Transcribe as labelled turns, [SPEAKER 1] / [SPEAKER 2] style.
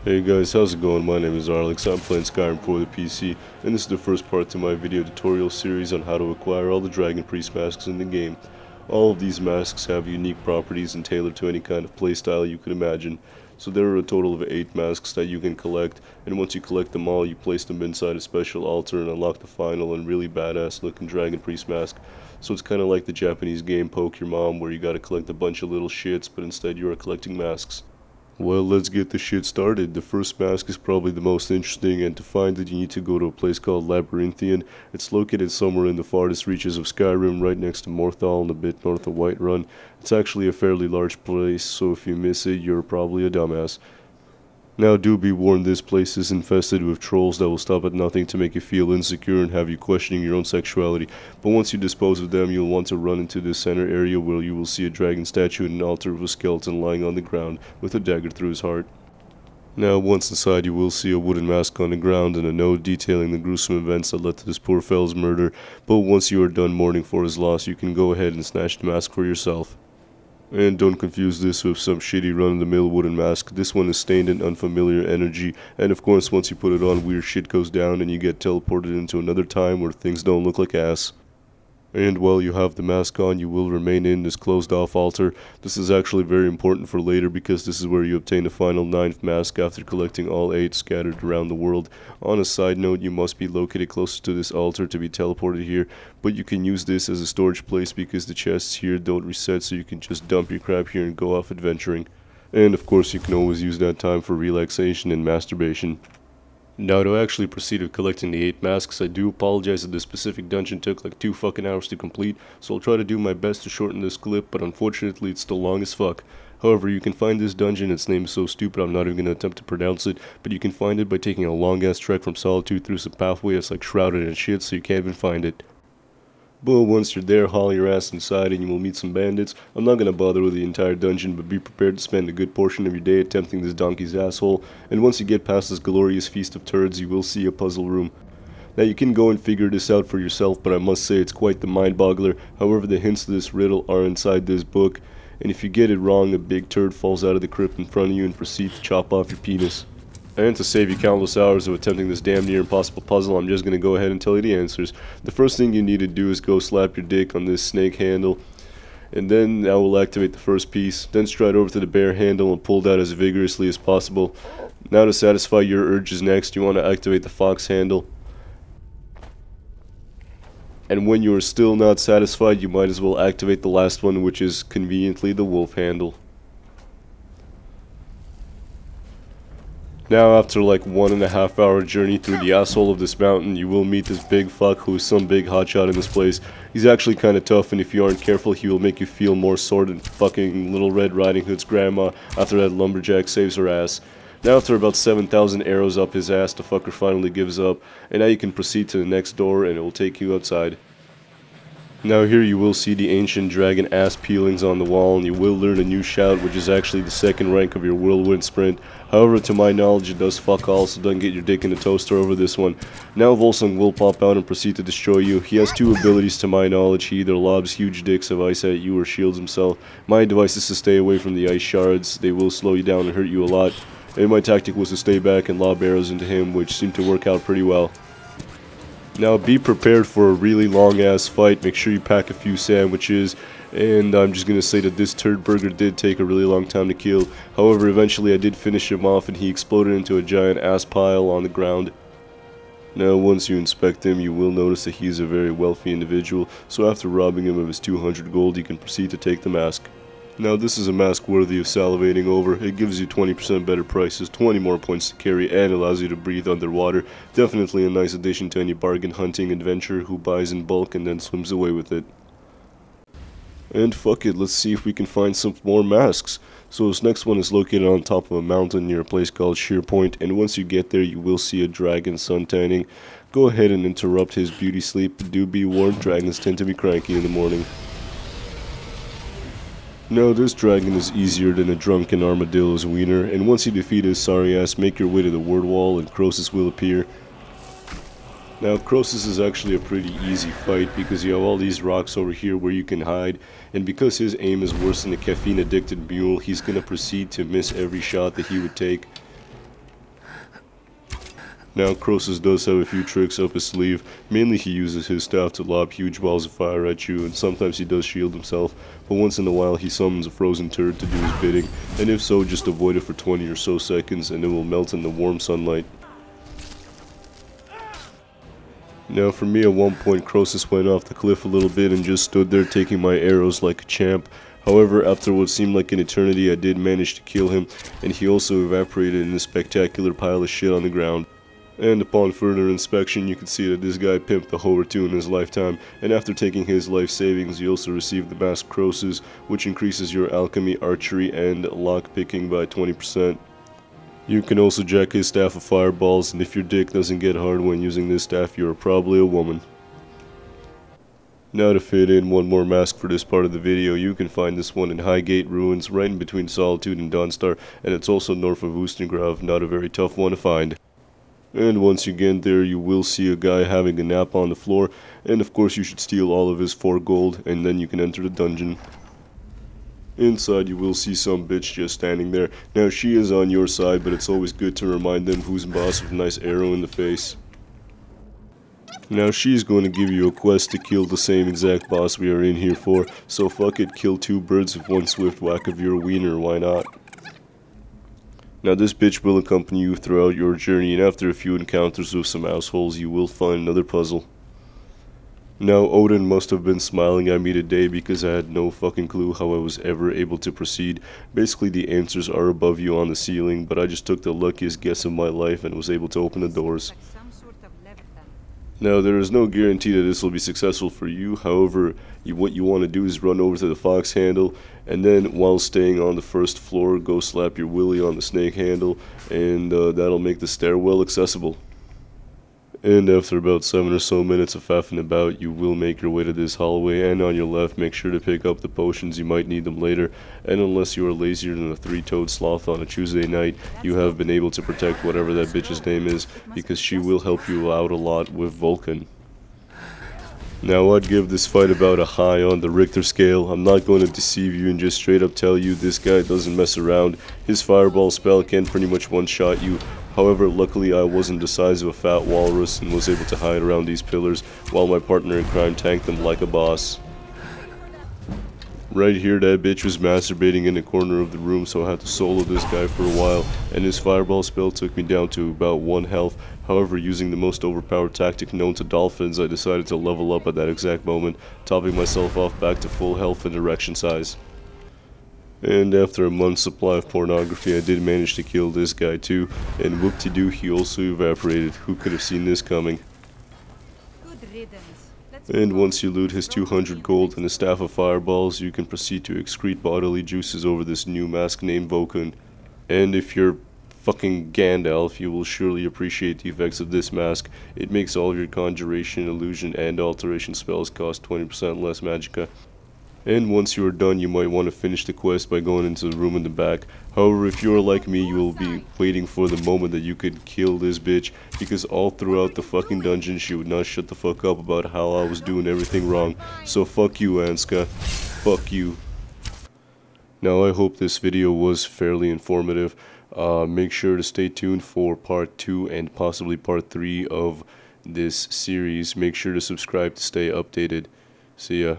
[SPEAKER 1] Hey guys, how's it going? My name is Alex. I'm playing Skyrim for the PC, and this is the first part to my video tutorial series on how to acquire all the Dragon Priest masks in the game. All of these masks have unique properties and tailored to any kind of playstyle you could imagine. So there are a total of 8 masks that you can collect, and once you collect them all, you place them inside a special altar and unlock the final and really badass looking Dragon Priest mask. So it's kinda like the Japanese game Poke Your Mom, where you gotta collect a bunch of little shits, but instead you are collecting masks. Well, let's get this shit started. The first mask is probably the most interesting, and to find it you need to go to a place called Labyrinthian. It's located somewhere in the farthest reaches of Skyrim, right next to Morthal and a bit north of Whiterun. It's actually a fairly large place, so if you miss it, you're probably a dumbass. Now do be warned, this place is infested with trolls that will stop at nothing to make you feel insecure and have you questioning your own sexuality. But once you dispose of them, you'll want to run into the center area where you will see a dragon statue and an altar with a skeleton lying on the ground with a dagger through his heart. Now once inside, you will see a wooden mask on the ground and a note detailing the gruesome events that led to this poor fellow's murder. But once you are done mourning for his loss, you can go ahead and snatch the mask for yourself. And don't confuse this with some shitty run-of-the-mill wooden mask. This one is stained in unfamiliar energy, and of course once you put it on, weird shit goes down and you get teleported into another time where things don't look like ass. And while you have the mask on, you will remain in this closed-off altar. This is actually very important for later because this is where you obtain the final 9th mask after collecting all 8 scattered around the world. On a side note, you must be located closer to this altar to be teleported here, but you can use this as a storage place because the chests here don't reset, so you can just dump your crap here and go off adventuring. And of course you can always use that time for relaxation and masturbation. Now to actually proceed with collecting the 8 masks, I do apologize that this specific dungeon took like 2 fucking hours to complete, so I'll try to do my best to shorten this clip, but unfortunately it's still long as fuck. However, you can find this dungeon, its name is so stupid I'm not even going to attempt to pronounce it, but you can find it by taking a long ass trek from Solitude through some pathway that's like shrouded in shit, so you can't even find it. But once you're there, haul your ass inside and you will meet some bandits. I'm not gonna bother with the entire dungeon, but be prepared to spend a good portion of your day attempting this donkey's asshole. And once you get past this glorious feast of turds, you will see a puzzle room. Now you can go and figure this out for yourself, but I must say it's quite the mind-boggler. However, the hints to this riddle are inside this book, and if you get it wrong, a big turd falls out of the crypt in front of you and proceeds to chop off your penis. And to save you countless hours of attempting this damn near impossible puzzle, I'm just going to go ahead and tell you the answers. The first thing you need to do is go slap your dick on this snake handle, and then that will activate the first piece. Then stride over to the bear handle and pull that as vigorously as possible. Now to satisfy your urges next, you want to activate the fox handle. And when you are still not satisfied, you might as well activate the last one, which is conveniently the wolf handle. Now after like 1.5 hour journey through the asshole of this mountain, you will meet this big fuck who is some big hotshot in this place. He's actually kinda tough, and if you aren't careful he will make you feel more sore than fucking Little Red Riding Hood's grandma after that lumberjack saves her ass. Now after about 7,000 arrows up his ass, the fucker finally gives up, and now you can proceed to the next door and it will take you outside. Now here you will see the ancient dragon ass peelings on the wall, and you will learn a new shout, which is actually the 2nd rank of your whirlwind sprint. However, to my knowledge it does fuck all, so don't get your dick in the toaster over this one. Now Volsung will pop out and proceed to destroy you. He has 2 abilities to my knowledge. He either lobs huge dicks of ice at you or shields himself. My advice is to stay away from the ice shards. They will slow you down and hurt you a lot. And my tactic was to stay back and lob arrows into him, which seemed to work out pretty well. Now be prepared for a really long ass fight. Make sure you pack a few sandwiches, and I'm just gonna say that this turd burger did take a really long time to kill. However, eventually I did finish him off and he exploded into a giant ass pile on the ground. Now once you inspect him, you will notice that he is a very wealthy individual, so after robbing him of his 200 gold you can proceed to take the mask. Now this is a mask worthy of salivating over. It gives you 20% better prices, 20 more points to carry, and allows you to breathe underwater. Definitely a nice addition to any bargain hunting adventurer who buys in bulk and then swims away with it. And fuck it, let's see if we can find some more masks. So this next one is located on top of a mountain near a place called Sheer Point, and once you get there you will see a dragon suntanning. Go ahead and interrupt his beauty sleep, but do be warned, dragons tend to be cranky in the morning. Now this dragon is easier than a drunken armadillo's wiener, and once you defeat his sorry ass, make your way to the word wall and Croesus will appear. Now Croesus is actually a pretty easy fight because you have all these rocks over here where you can hide, and because his aim is worse than a caffeine addicted mule, he's gonna proceed to miss every shot that he would take. Now, Croesus does have a few tricks up his sleeve. Mainly he uses his staff to lob huge balls of fire at you, and sometimes he does shield himself, but once in a while he summons a frozen turret to do his bidding, and if so, just avoid it for 20 or so seconds and it will melt in the warm sunlight. Now for me, at one point Croesus went off the cliff a little bit and just stood there taking my arrows like a champ. However, after what seemed like an eternity, I did manage to kill him, and he also evaporated in a spectacular pile of shit on the ground. And upon further inspection, you can see that this guy pimped the hoe or two in his lifetime, and after taking his life savings, you also receive the Mask Croesus, which increases your alchemy, archery, and lockpicking by 20%. You can also jack his staff of fireballs, and if your dick doesn't get hard when using this staff, you're probably a woman. Now to fit in one more mask for this part of the video, you can find this one in Highgate Ruins, right in between Solitude and Dawnstar, and it's also north of Ustengrav, not a very tough one to find. And once you get there, you will see a guy having a nap on the floor, and of course you should steal all of his 4 gold, and then you can enter the dungeon. Inside you will see some bitch just standing there. Now she is on your side, but it's always good to remind them who's boss with a nice arrow in the face. Now she's going to give you a quest to kill the same exact boss we are in here for, so fuck it, kill 2 birds with 1 swift whack of your wiener, why not? Now this bitch will accompany you throughout your journey, and after a few encounters with some assholes, you will find another puzzle. Now Odin must have been smiling at me today because I had no fucking clue how I was ever able to proceed. Basically the answers are above you on the ceiling, but I just took the luckiest guess of my life and was able to open the doors. Now there is no guarantee that this will be successful for you, however, what you want to do is run over to the fox handle, and then while staying on the first floor, go slap your willy on the snake handle, and that'll make the stairwell accessible. And after about 7 or so minutes of faffing about, you will make your way to this hallway, and on your left, make sure to pick up the potions, you might need them later, and unless you are lazier than a 3-toed sloth on a Tuesday night, you have been able to protect whatever that bitch's name is, because she will help you out a lot with Vulcan. Now I'd give this fight about a high on the Richter scale. I'm not going to deceive you and just straight up tell you this guy doesn't mess around. His fireball spell can pretty much one-shot you. However, luckily I wasn't the size of a fat walrus and was able to hide around these pillars while my partner in crime tanked them like a boss. Right here, that bitch was masturbating in the corner of the room, so I had to solo this guy for a while, and his fireball spell took me down to about 1 health. However, using the most overpowered tactic known to dolphins, I decided to level up at that exact moment, topping myself off back to full health and erection size. And after a month's supply of pornography, I did manage to kill this guy too, and whoop-de-doo, he also evaporated. Who could have seen this coming? And once you loot his 200 gold and a staff of fireballs, you can proceed to excrete bodily juices over this new mask named Vulcan. And if you're fucking Gandalf, you will surely appreciate the effects of this mask. It makes all of your conjuration, illusion, and alteration spells cost 20% less magicka. And once you are done, you might want to finish the quest by going into the room in the back. However, if you are like me, you will be waiting for the moment that you could kill this bitch, because all throughout the fucking dungeon she would not shut the fuck up about how I was doing everything wrong. So fuck you, Anska. Fuck you. Now I hope this video was fairly informative. Make sure to stay tuned for part 2 and possibly part 3 of this series. Make sure to subscribe to stay updated. See ya.